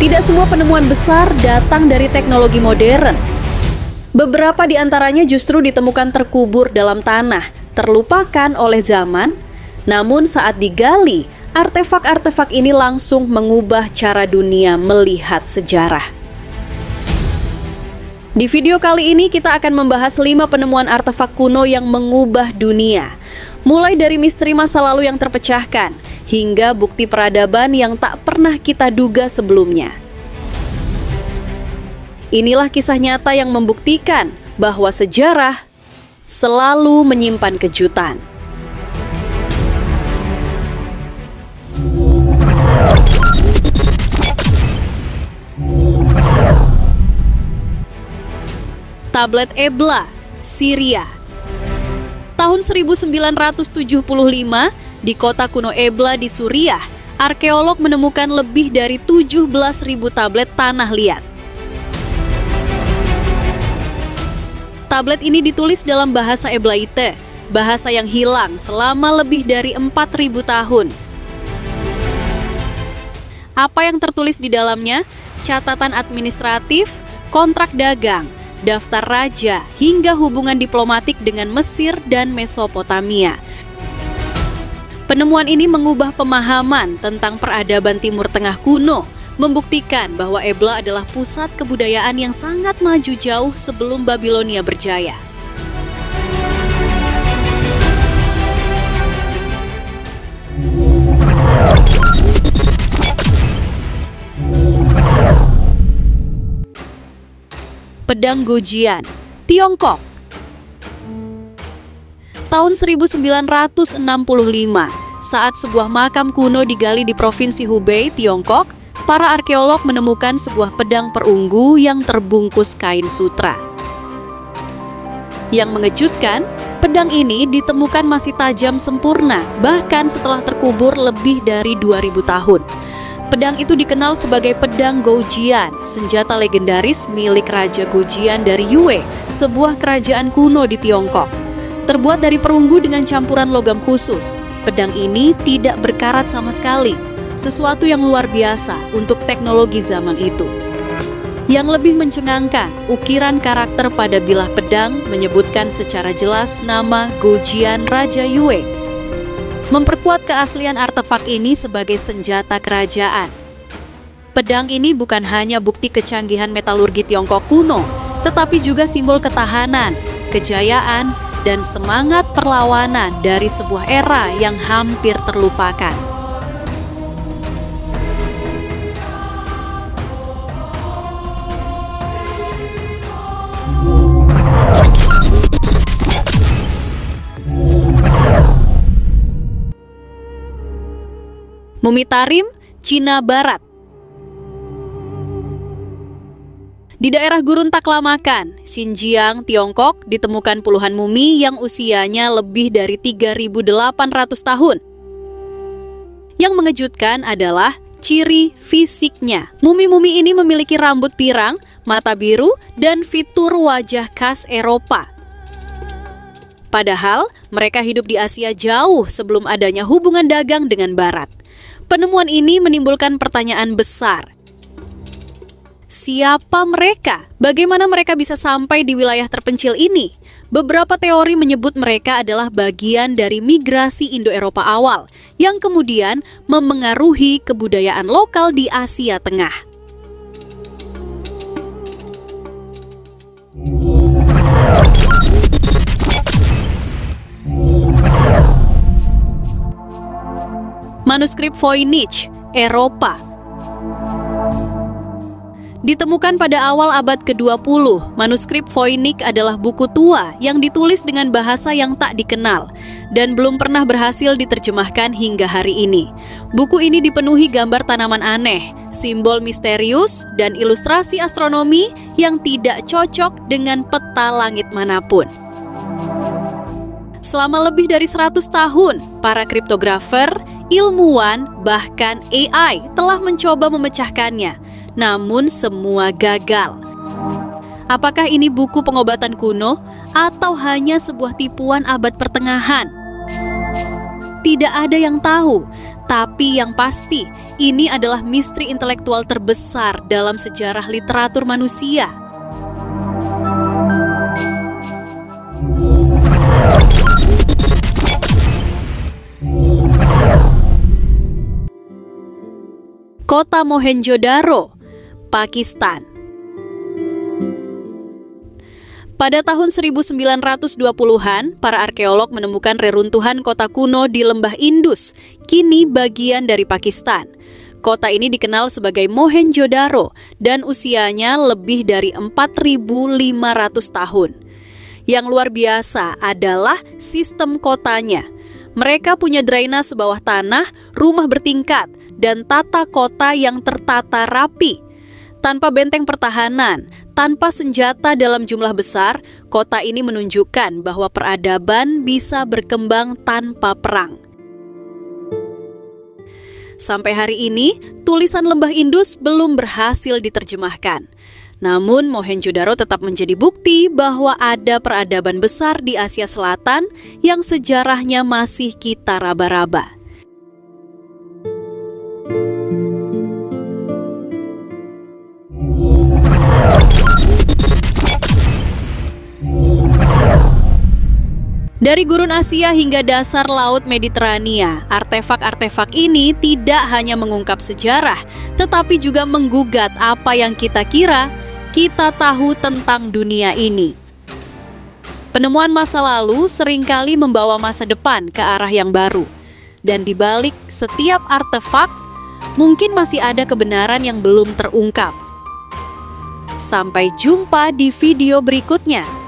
Tidak semua penemuan besar datang dari teknologi modern. Beberapa di antaranya justru ditemukan terkubur dalam tanah, terlupakan oleh zaman. Namun saat digali, artefak-artefak ini langsung mengubah cara dunia melihat sejarah. Di video kali ini kita akan membahas 5 penemuan artefak kuno yang mengubah dunia. Mulai dari misteri masa lalu yang terpecahkan, hingga bukti peradaban yang tak pernah kita duga sebelumnya. Inilah kisah nyata yang membuktikan bahwa sejarah selalu menyimpan kejutan. Tablet Ebla, Syria. Tahun 1975, di kota kuno Ebla di Suriah, arkeolog menemukan lebih dari 17.000 tablet tanah liat. Tablet ini ditulis dalam bahasa Eblaite, bahasa yang hilang selama lebih dari 4.000 tahun. Apa yang tertulis di dalamnya? Catatan administratif, kontrak dagang, daftar raja, hingga hubungan diplomatik dengan Mesir dan Mesopotamia. Penemuan ini mengubah pemahaman tentang peradaban Timur Tengah kuno, membuktikan bahwa Ebla adalah pusat kebudayaan yang sangat maju jauh sebelum Babilonia berjaya. Pedang Gojian, Tiongkok. Tahun 1965, saat sebuah makam kuno digali di Provinsi Hubei, Tiongkok, para arkeolog menemukan sebuah pedang perunggu yang terbungkus kain sutra. Yang mengejutkan, pedang ini ditemukan masih tajam sempurna, bahkan setelah terkubur lebih dari 2000 tahun. Pedang itu dikenal sebagai pedang Gojian, senjata legendaris milik Raja Gojian dari Yue, sebuah kerajaan kuno di Tiongkok. Terbuat dari perunggu dengan campuran logam khusus, pedang ini tidak berkarat sama sekali, sesuatu yang luar biasa untuk teknologi zaman itu. Yang lebih mencengangkan, ukiran karakter pada bilah pedang menyebutkan secara jelas nama Gojian Raja Yue, memperkuat keaslian artefak ini sebagai senjata kerajaan. Pedang ini bukan hanya bukti kecanggihan metalurgi Tiongkok kuno, tetapi juga simbol ketahanan, kejayaan, dan semangat perlawanan dari sebuah era yang hampir terlupakan. Mumi Tarim, Cina Barat. Di daerah gurun Taklamakan, Xinjiang, Tiongkok, ditemukan puluhan mumi yang usianya lebih dari 3.800 tahun. Yang mengejutkan adalah ciri fisiknya. Mumi-mumi ini memiliki rambut pirang, mata biru, dan fitur wajah khas Eropa. Padahal, mereka hidup di Asia jauh sebelum adanya hubungan dagang dengan Barat. Penemuan ini menimbulkan pertanyaan besar. Siapa mereka? Bagaimana mereka bisa sampai di wilayah terpencil ini? Beberapa teori menyebut mereka adalah bagian dari migrasi Indo-Eropa awal, yang kemudian memengaruhi kebudayaan lokal di Asia Tengah. Manuskrip Voynich, Eropa. Ditemukan pada awal abad ke-20, manuskrip Voynich adalah buku tua yang ditulis dengan bahasa yang tak dikenal dan belum pernah berhasil diterjemahkan hingga hari ini. Buku ini dipenuhi gambar tanaman aneh, simbol misterius, dan ilustrasi astronomi yang tidak cocok dengan peta langit manapun. Selama lebih dari 100 tahun, para kriptografer, ilmuwan, bahkan AI telah mencoba memecahkannya. Namun semua gagal. Apakah ini buku pengobatan kuno atau hanya sebuah tipuan abad pertengahan? Tidak ada yang tahu, tapi yang pasti ini adalah misteri intelektual terbesar dalam sejarah literatur manusia. Kota Mohenjo-daro, Pakistan. Pada tahun 1920-an, para arkeolog menemukan reruntuhan kota kuno di lembah Indus, kini bagian dari Pakistan. Kota ini dikenal sebagai Mohenjo-daro dan usianya lebih dari 4.500 tahun. Yang luar biasa adalah sistem kotanya. Mereka punya drainase bawah tanah, rumah bertingkat, dan tata kota yang tertata rapi. Tanpa benteng pertahanan, tanpa senjata dalam jumlah besar, kota ini menunjukkan bahwa peradaban bisa berkembang tanpa perang. Sampai hari ini, tulisan Lembah Indus belum berhasil diterjemahkan. Namun, Mohenjo-daro tetap menjadi bukti bahwa ada peradaban besar di Asia Selatan yang sejarahnya masih kita raba-raba. Dari gurun Asia hingga dasar Laut Mediterania, artefak-artefak ini tidak hanya mengungkap sejarah, tetapi juga menggugat apa yang kita kira kita tahu tentang dunia ini. Penemuan masa lalu seringkali membawa masa depan ke arah yang baru. Dan di balik setiap artefak, mungkin masih ada kebenaran yang belum terungkap. Sampai jumpa di video berikutnya.